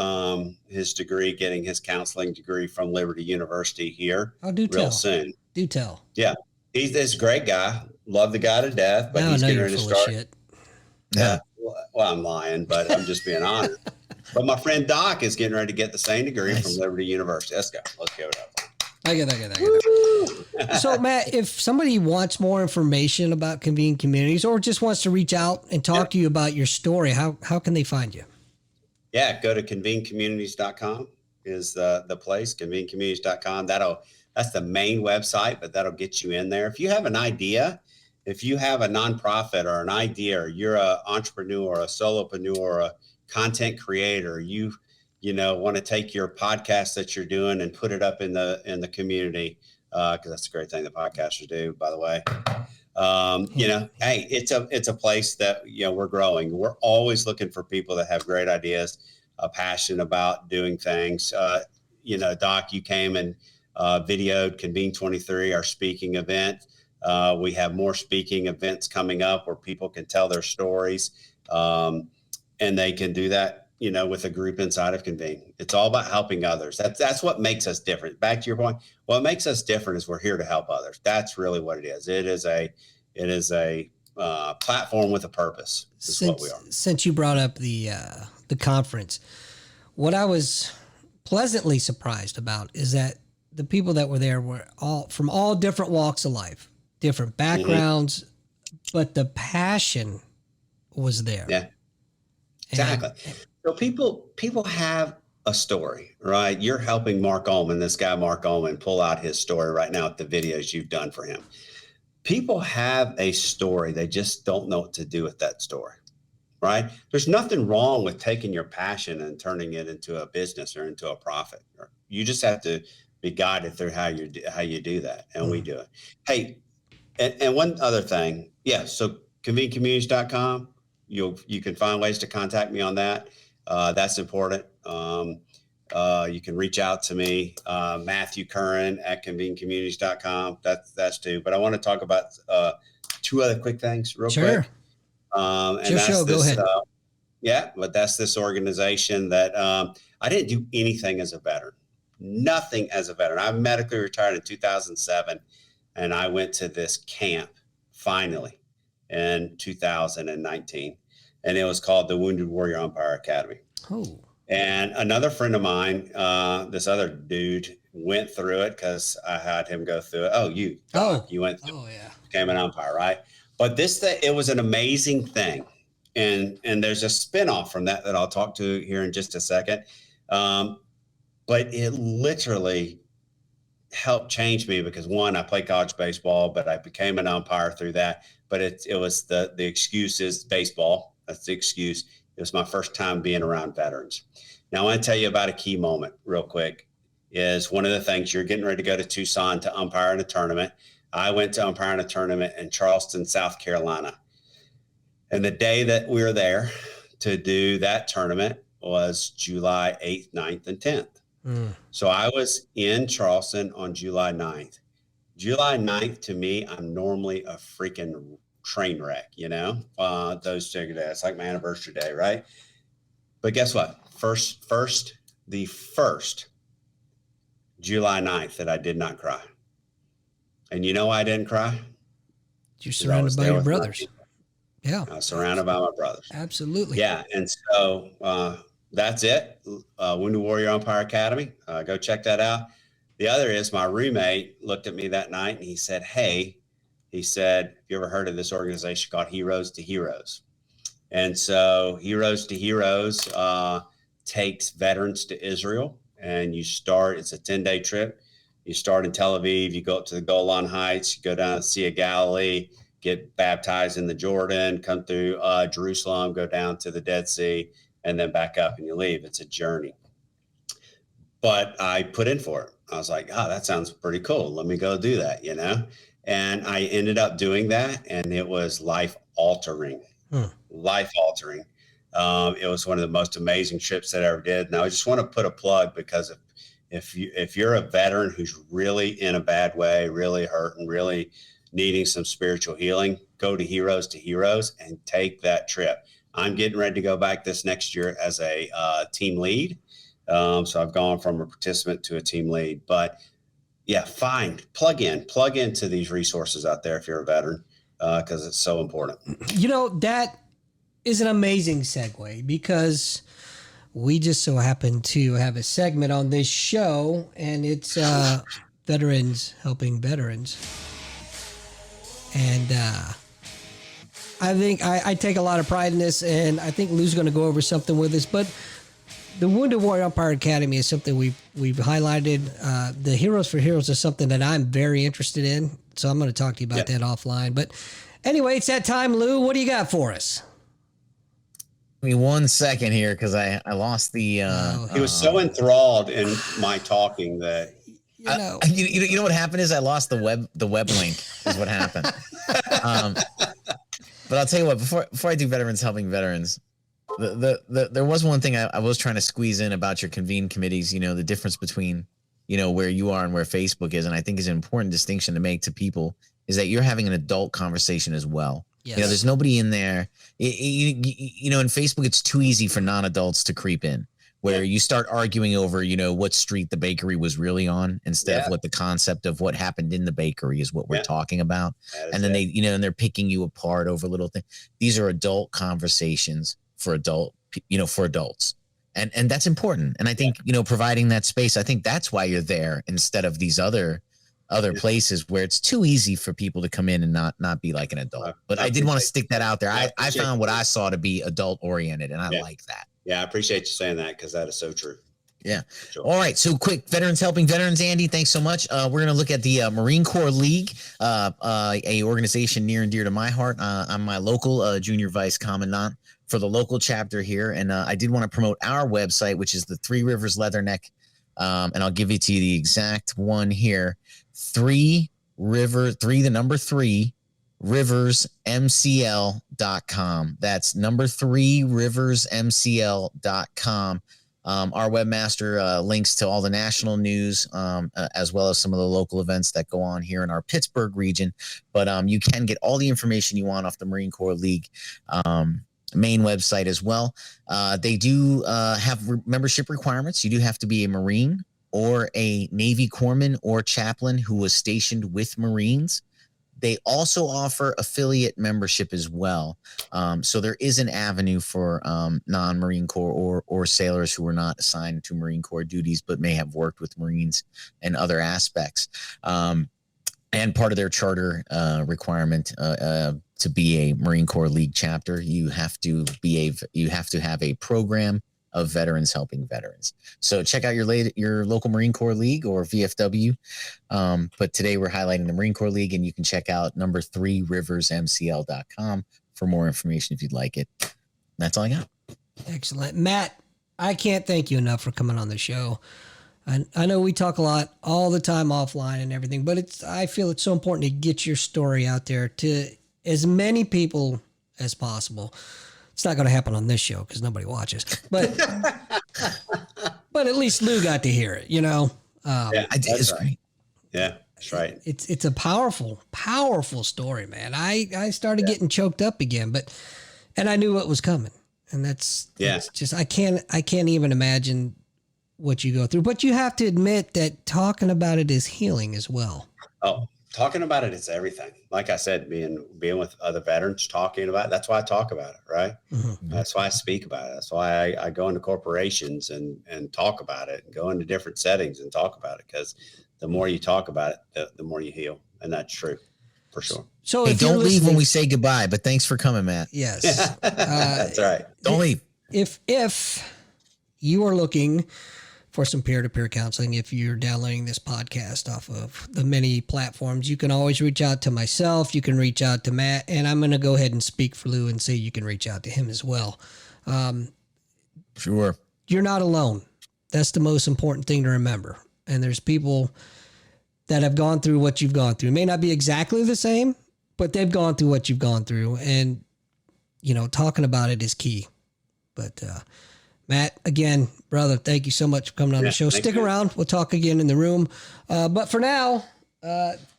degree, getting his counseling degree from Liberty University here real soon. Do tell. Yeah, he's this great guy. Love the guy to death, but he's getting ready to start. Shit. Yeah, well, I'm lying, but I'm just being honest. But my friend Doc is getting ready to get the same degree from Liberty University. Let's go. Let's give it up. I get that. So, Matt, if somebody wants more information about Convene Communities or just wants to reach out and talk to you about your story, how can they find you? Yeah, go to convenecommunities.com is the place, convenecommunities.com. That's the main website, but that'll get you in there. If you have an idea, if you have a nonprofit or an idea, or you're an entrepreneur, a solopreneur, or a content creator, you want to take your podcast that you're doing and put it up in the community, because that's a great thing that podcasters do, by the way. Hey, it's a place that we're growing. We're always looking for people that have great ideas, a passion about doing things. Doc, you came and videoed Convene 23, our speaking event. We have more speaking events coming up where people can tell their stories, and they can do that with a group inside of Convene. It's all about helping others. That's what makes us different. Back to your point, what makes us different is we're here to help others. That's really what it is. It is a platform with a purpose. What we are. Since you brought up the conference, what I was pleasantly surprised about is that the people that were there were all from all different walks of life, different backgrounds, but the passion was there. Yeah, exactly. So people have a story, right? You're helping Mark Ullman, this guy, Mark Ullman, pull out his story right now with the videos you've done for him. People have a story. They just don't know what to do with that story, right? There's nothing wrong with taking your passion and turning it into a business or into a profit. You just have to be guided through how you do that. And we do it. Hey, and one other thing. Yeah. So convenecommunities.com, you can find ways to contact me on that. That's important. You can reach out to me, Matthew Currin at convenecommunities.com. That's two. But I want to talk about two other quick things real quick. And it's your show. Go ahead. But that's this organization that I didn't do anything as a veteran. Nothing as a veteran. I medically retired in 2007, and I went to this camp finally in 2019, and it was called the Wounded Warrior Umpire Academy. Oh. And another friend of mine, this other dude, went through it because I had him go through it. You went through became an umpire, right? But it was an amazing thing. And there's a spinoff from that I'll talk to here in just a second. But it literally helped change me because, one, I played college baseball, but I became an umpire through that. But it was the excuse is baseball. That's the excuse. It was my first time being around veterans. Now, I want to tell you about a key moment real quick. Is one of the things, you're getting ready to go to Tucson to umpire in a tournament. I went to umpire in a tournament in Charleston, South Carolina. And the day that we were there to do that tournament was July 8th, 9th, and 10th. So I was in Charleston on July 9th. July 9th, to me, I'm normally a freaking train wreck, those particular days. It's like my anniversary day, right? But guess what? The first July 9th that I did not cry. And you know why I didn't cry? You're surrounded by your brothers. Yeah. I was surrounded by my brothers. Absolutely. Yeah. And so that's it. Wounded Warrior Umpire Academy. Go check that out. The other is my roommate looked at me that night and he said, "Hey," he said, "have you ever heard of this organization called Heroes to Heroes?" And so Heroes to Heroes takes veterans to Israel, and it's a 10-day trip. You start in Tel Aviv, you go up to the Golan Heights, you go down to the Sea of Galilee, get baptized in the Jordan, come through Jerusalem, go down to the Dead Sea, and then back up and you leave. It's a journey. But I put in for it. I was like, oh, that sounds pretty cool. Let me go do that, And I ended up doing that, and it was life-altering. Life-altering. It was one of the most amazing trips that I ever did. And I just want to put a plug, because if you're a veteran who's really in a bad way, really hurting, really needing some spiritual healing, go to Heroes and take that trip. I'm getting ready to go back this next year as a team lead. So I've gone from a participant to a team lead. But yeah, plug into these resources out there if you're a veteran, because it's so important. That is an amazing segue, because we just so happen to have a segment on this show, and it's veterans helping veterans. And I think I take a lot of pride in this, and I think Lou's going to go over something with us. But the Wounded Warrior Umpire Academy is something we've highlighted. The Heroes for Heroes is something that I'm very interested in, so I'm going to talk to you about that offline. But anyway, it's that time, Lou. What do you got for us? Give me 1 second here, because I lost the. He was so enthralled in my talking that. You know what happened is I lost the web link is what happened. But I'll tell you what, before I do veterans helping veterans, there was one thing I was trying to squeeze in about your Convene committees, the difference between, where you are and where Facebook is. And I think is an important distinction to make to people is that you're having an adult conversation as well. Yes. There's nobody in there. In Facebook, it's too easy for non-adults to creep in, where you start arguing over, what street the bakery was really on, instead of what the concept of what happened in the bakery is what we're talking about. And then and they're picking you apart over little things. These are adult conversations for adults. And that's important. And I think, providing that space, I think that's why you're there instead of these other places where it's too easy for people to come in and not be like an adult. But I did want to stick that out there. I found what I saw to be adult oriented, and I like that. Yeah, I appreciate you saying that, because that is so true. Yeah. Sure. All right. So quick, veterans helping veterans. Andy, thanks so much. We're going to look at the Marine Corps League, a organization near and dear to my heart. I'm my local junior vice commandant for the local chapter here. And I did want to promote our website, which is the Three Rivers Leatherneck. And I'll give it to you the exact one here. 3 riversmcl.com. That's number 3 riversmcl.com. Our webmaster links to all the national news, as well as some of the local events that go on here in our Pittsburgh region. But you can get all the information you want off the Marine Corps League main website as well. They do have membership requirements. You do have to be a Marine or a Navy corpsman or chaplain who was stationed with Marines. They also offer affiliate membership as well. So there is an avenue for non-Marine Corps or sailors who are not assigned to Marine Corps duties but may have worked with Marines and other aspects. And part of their charter requirement to be a Marine Corps League chapter, you have to have a program of veterans helping veterans. So check out your local Marine Corps League or VFW. But today we're highlighting the Marine Corps League, and you can check out number 3 riversmcl.com for more information if you'd like it. That's all I got. Excellent. Matt, I can't thank you enough for coming on the show. I know we talk a lot all the time offline and everything, but I feel it's so important to get your story out there to as many people as possible. It's not going to happen on this show because nobody watches, but but at least Lou got to hear it, Yeah, I did. Right. Yeah. That's right. It's a powerful story, man. I started getting choked up again, and I knew what was coming. And that's just, I can't even imagine what you go through, but you have to admit that talking about it is healing as well. Oh, talking about it is everything. Like I said, being with other veterans, talking about it, that's why I talk about it, right? Mm-hmm. That's why I speak about it. That's why I go into corporations and talk about it, and go into different settings and talk about it, because the more you talk about it, the more you heal. And that's true, for sure. So hey, don't leave when we say goodbye, but thanks for coming, Matt. Yes. That's right. Don't leave. If you are looking for some peer-to-peer counseling, if you're downloading this podcast off of the many platforms, you can always reach out to myself. You can reach out to Matt, and I'm going to go ahead and speak for Lou and say you can reach out to him as well. Sure. You're not alone. That's the most important thing to remember. And there's people that have gone through what you've gone through. It may not be exactly the same, but they've gone through what you've gone through. And, talking about it is key. But, Matt, again, brother, thank you so much for coming on the show. Stick around. We'll talk again in the room. But for now,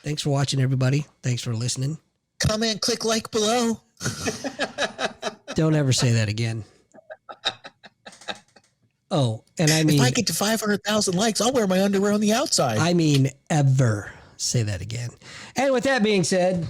thanks for watching, everybody. Thanks for listening. Comment, click like below. Don't ever say that again. Oh, and I mean, if I get to 500,000 likes, I'll wear my underwear on the outside. I mean, ever say that again. And with that being said,